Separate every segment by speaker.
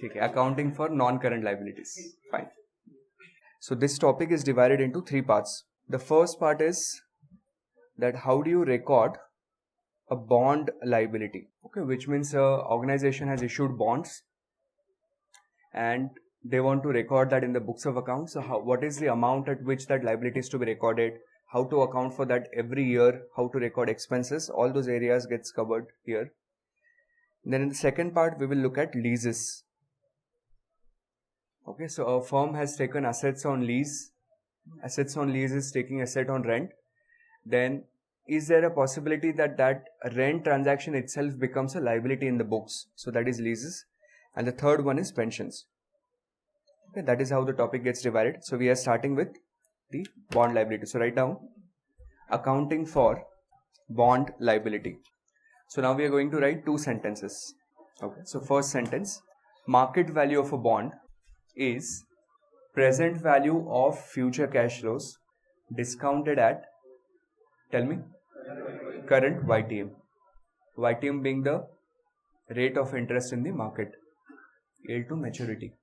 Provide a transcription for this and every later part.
Speaker 1: Okay, accounting for non-current liabilities. Fine. So this topic is divided into three parts. The first part is that how do you record a bond liability? Okay, which means an organization has issued bonds and they want to record that in the books of accounts. So what is the amount at which that liability is to be recorded? How to account for that every year? How to record expenses? All those areas gets covered here. Then in the second part, we will look at leases. Okay, so a firm has taken assets on lease. Assets on lease is taking asset on rent. Then is there a possibility that that rent transaction itself becomes a liability in the books? So that is leases. And the third one is pensions. Okay, that is how the topic gets divided. So we are starting with the bond liability. So write down accounting for bond liability. So now we are going to write two sentences. Okay, so first sentence, market value of a bond is present value of future cash flows discounted at, tell me, current YTM. YTM being the rate of interest in the market, yield to maturity.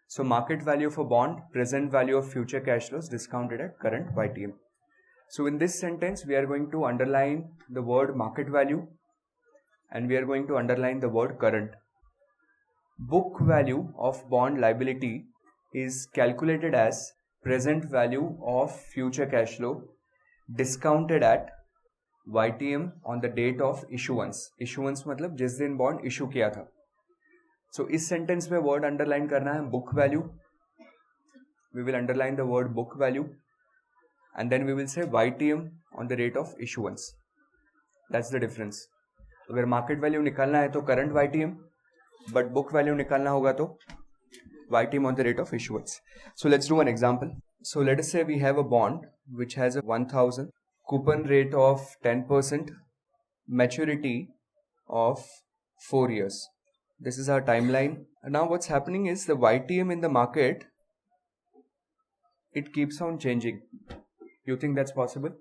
Speaker 1: So market value of a bond, present value of future cash flows discounted at current YTM. So in this sentence, we are going to underline the word market value and we are going to underline the word current. Book value of bond liability is calculated as present value of future cash flow discounted at YTM on the date of issuance. Issuance मतलब जिस दिन bond issue किया था. So इस sentence में word underline करना है book value. We will underline the word book value and then we will say YTM on the rate of issuance. That's the difference. अगर market value निकालना है तो current YTM, but book value निकालना होगा तो YTM on the rate of issuance. So let's do an example. So let us say we have a bond which has a 1000, coupon rate of 10%, maturity of 4 years. This is our timeline. And now what's happening is the YTM in the market, it keeps on changing. You think that's possible?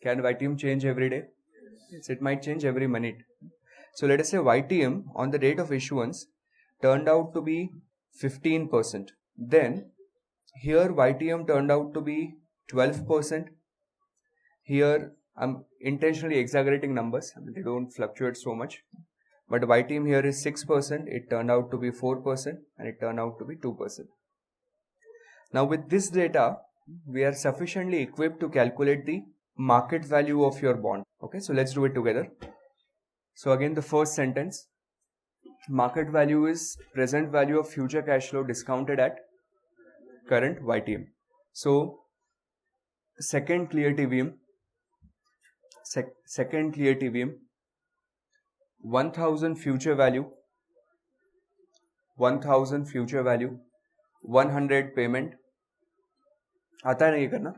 Speaker 1: Can YTM change every day? Yes, it might change every minute. So let us say YTM on the date of issuance turned out to be 15%. Then here YTM turned out to be 12%. Here I'm intentionally exaggerating numbers. I mean, they don't fluctuate so much. But YTM here is 6%. It turned out to be 4% and it turned out to be 2%. Now with this data, we are sufficiently equipped to calculate the market value of your bond. Okay, so let's do it together. So again, the first sentence, market value is present value of future cash flow discounted at current YTM. So second clear TVM, 1000 future value, 1000 future value, 100 payment. आता है नहीं करना?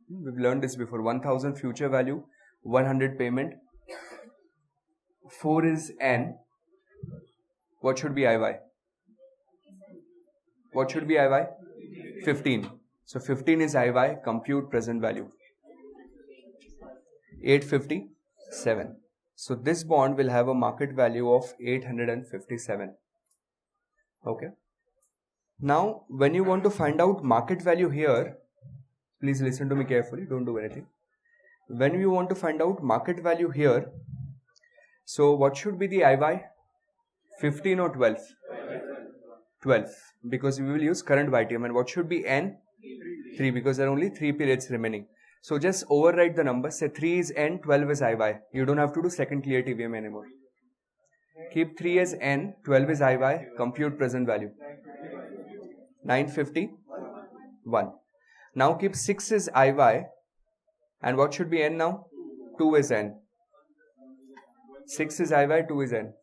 Speaker 1: We've learned this before. 1000 future value, 100 payment. 4 is N. What should be IY? What should be IY? 15. So 15 is IY, compute present value. 857. So this bond will have a market value of 857. Okay. Now, when you want to find out market value here, please listen to me carefully, don't do anything. When you want to find out market value here, so what should be the IY? 15 or 12? 12, because we will use current YTM. And what should be N? 3, because there are only 3 periods remaining. So just overwrite the numbers. Say 3 is N, 12 is IY. You don't have to do second clear TVM anymore. Keep 3 as N, 12 is IY, compute present value. 951. Now keep 6 is IY. And what should be N now? 2 is N. 6 is IY, 2 is N.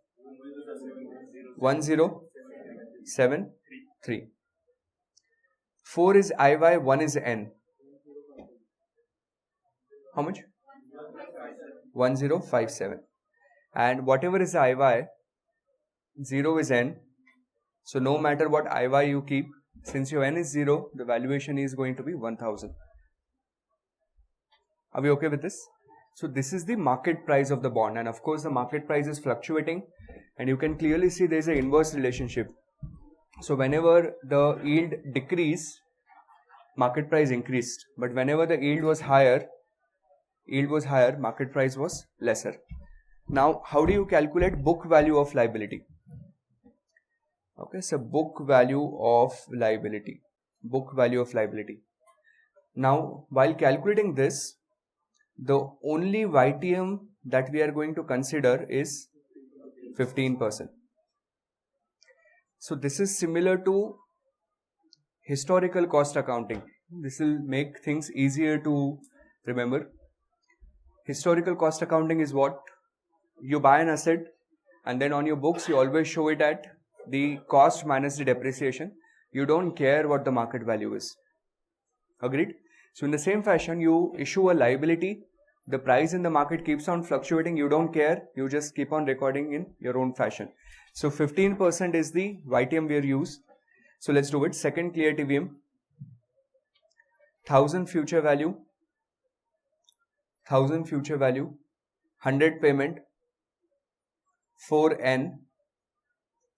Speaker 1: 1073. 4 is IY, 1 is N. How much? 1057. And whatever is the IY, 0 is N. So no matter what IY you keep, since your N is 0, the valuation is going to be 1000. Are we okay with this? So this is the market price of the bond, and of course the market price is fluctuating. and you can clearly see there is an inverse relationship. So whenever the yield decreased, market price increased, but whenever the yield was higher, market price was lesser. Now, how do you calculate book value of liability? Okay, so book value of liability. Now, while calculating this, the only YTM that we are going to consider is 15%. So this is similar to historical cost accounting. This will make things easier to remember. Historical cost accounting is what? You buy an asset and then on your books you always show it at the cost minus the depreciation. You don't care what the market value is. Agreed? So in the same fashion, you issue a liability, the price in the market keeps on fluctuating, you don't care, you just keep on recording in your own fashion. So 15% is the YTM we use. So let's do it. Second clear TVM, 1000 future value, 100 payment, 4N,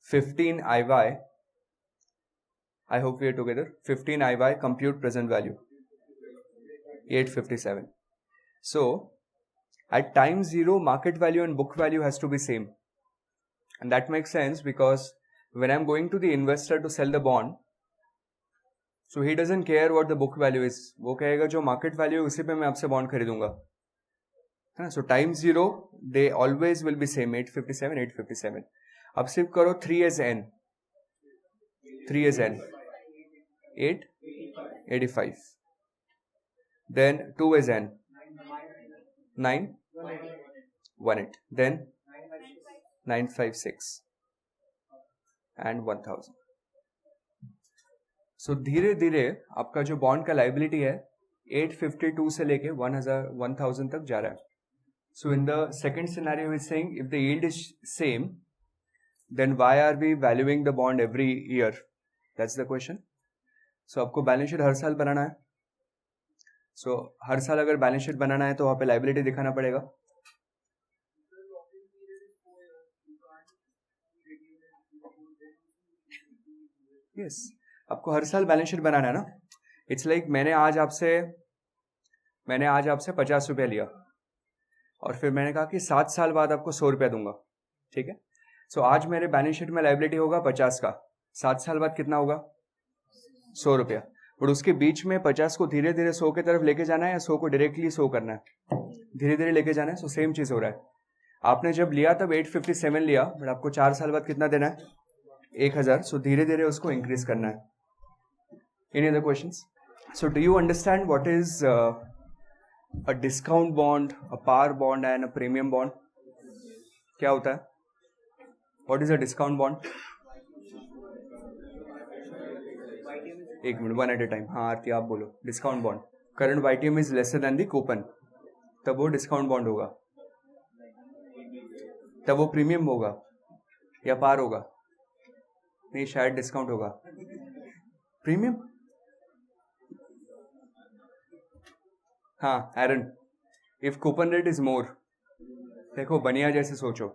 Speaker 1: 15 IY. I hope we are together. 15 IY, compute present value, 857. So at time 0, market value and book value has to be same. And that makes sense because when I'm going to the investor to sell the bond, so he doesn't care what the book value is. वो कहेगा जो market value है उसी पे मैं आपसे bond खरीदूंगा. So time 0, they always will be same, 857. अब सिर्फ करो 3 as n, 885. Then 2 as n, 918. Then 956 and 1000. So धीरे धीरे आपका जो बॉन्ड का लाइबिलिटी है 852 से लेके 1000 तक जा रहा है. So in the second scenario is saying if the yield is same, then why are we valuing the bond every year? That's the question. So आपको बैलेंस शीट हर साल बनाना है. So हर साल अगर बैलेंस शीट बनाना है तो वहाँ पे लाइबिलिटी दिखाना पड़ेगा. Yes, आपको हर साल बैलेंस शीट बनाना है ना. It's like मैंने आज आपसे 50 रुपया लिया और फिर मैंने कहा कि 7 साल बाद आपको 100 रुपया दूंगा. ठीक है. सो आज मेरे बैलेंस शीट में लाइबिलिटी होगा 50 का, 7 साल बाद कितना होगा 100 रुपया. और उसके बीच में 50 को धीरे धीरे 100 की तरफ लेके जाना है या 100 को डायरेक्टली 100 करना है, धीरे धीरे लेके जाना है. सो सेम चीज हो रहा है. आपने जब लिया तब 857 लिया, बट आपको 4 साल बाद कितना देना है 1000. सो धीरे धीरे उसको इंक्रीज करना है. Any other questions? So do you understand what is a discount bond, a par bond and a premium bond? क्या होता है? What is a discount bond? एक minute, one at a time. हाँ आरती आप बोलो. Discount bond, current YTM is lesser than the coupon, तब वो discount bond होगा. तब वो प्रीमियम होगा या पार होगा? नहीं, शायद डिस्काउंट होगा. प्रीमियम. हाँ Aaron, if coupon rate is more. देखो बनिया जैसे सोचो,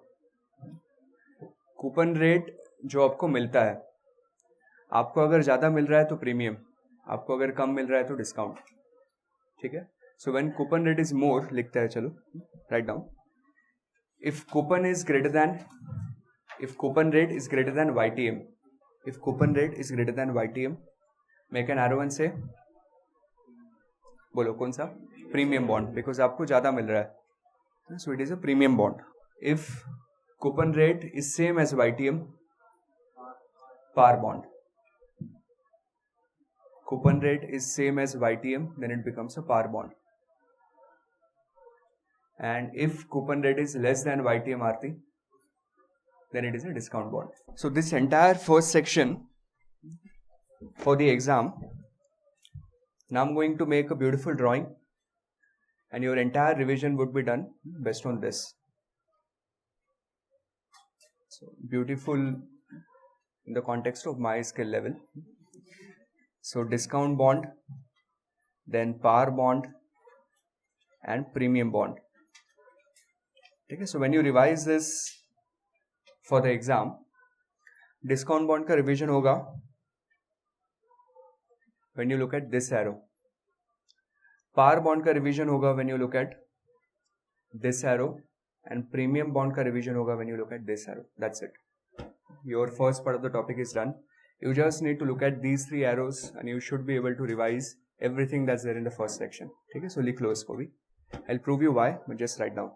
Speaker 1: कूपन रेट जो आपको मिलता है, आपको अगर ज्यादा मिल रहा है तो प्रीमियम, आपको अगर कम मिल रहा है तो डिस्काउंट. ठीक है. So when coupon rate is मोर, लिखता है, चलो write down. If coupon rate is greater than YTM, make an arrow and से, बोलो कौन सा? प्रीमियम बॉन्ड, बिकॉज आपको ज्यादा मिल रहा है. So it is a premium bond. If coupon rate is same as YTM, par bond. Coupon rate is same as YTM, then it becomes a par bond. And if coupon rate is less than YTM Aarti, then it is a discount bond. So this entire first section for the exam, now I'm going to make a beautiful drawing and your entire revision would be done based on this. So beautiful in the context of my skill level. So discount bond, then par bond and premium bond. Okay, so when you revise this, for the exam, discount bond का revision होगा when you look at this arrow. Par bond का revision होगा when you look at this arrow, and premium bond का revision होगा when you look at this arrow. That's it. Your first part of the topic is done. You just need to look at these 3 arrows and you should be able to revise everything that's there in the first section. Okay, so लिख लो इसको भी. I'll prove you why, but just write down.